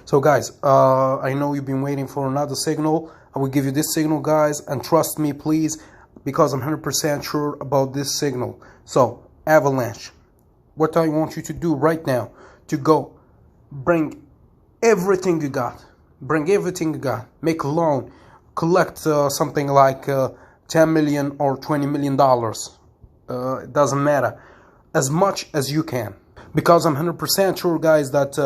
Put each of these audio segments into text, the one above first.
So guys, I know you've been waiting for another signal. I will give you this signal, guys, and trust me, please, because I'm 100% sure about this signal. So, Avalanche, what I want you to do right now, to go bring everything you got. Bring everything you got. Make a loan. Collect something like 10 million or 20 million dollars. It doesn't matter. As much as you can. Because I'm 100% sure, guys, that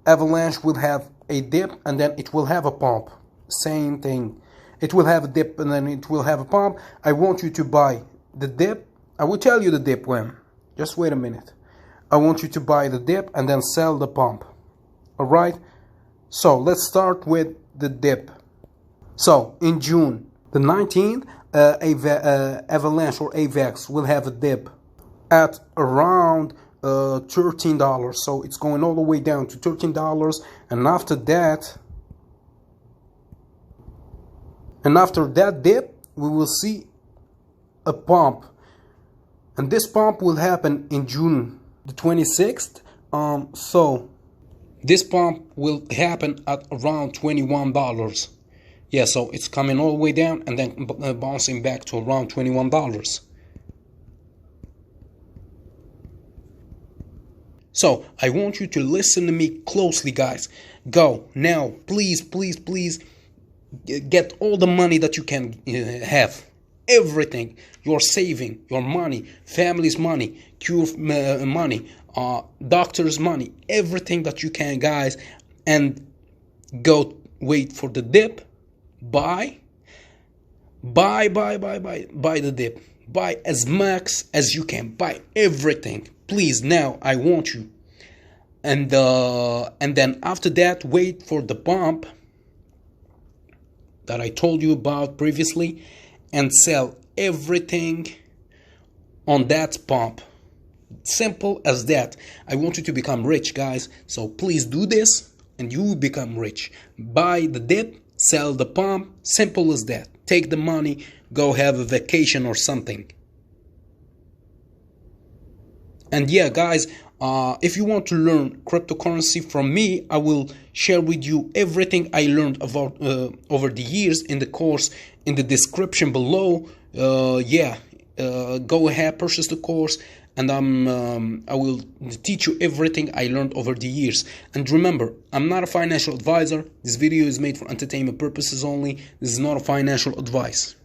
Avalanche will have a dip and then it will have a pump. Same thing. It will have a dip and then it will have a pump. I want you to buy the dip. I will tell you the dip when. Just wait a minute. I want you to buy the dip and then sell the pump. Alright? So let's start with the dip. So in June the 19th, Avalanche or AVAX will have a dip at around $13. So it's going all the way down to $13, and after that dip we will see a pump, and this pump will happen in June the 26th. So this pump will happen at around $21. Yeah, so it's coming all the way down and then bouncing back to around $21. So I want you to listen to me closely, guys. Go now, please, please, please, get all the money that you can have. Everything, your saving, your money, family's money, cure money, doctor's money, everything that you can, guys, and go wait for the dip. Buy the dip. Buy as much as you can. Buy everything, please. Now I want you, and then after that, wait for the pump that I told you about previously, and sell everything on that pump. Simple as that. I want you to become rich, guys. So please do this, and you will become rich. Buy the dip. Sell the pump, simple as that. Take the money, go have a vacation or something. And yeah, guys, if you want to learn cryptocurrency from me, I will share with you everything I learned about over the years in the course in the description below. Go ahead, purchase the course, and I will teach you everything I learned over the years. And remember, I'm not a financial advisor. This video is made for entertainment purposes only. This is not a financial advice.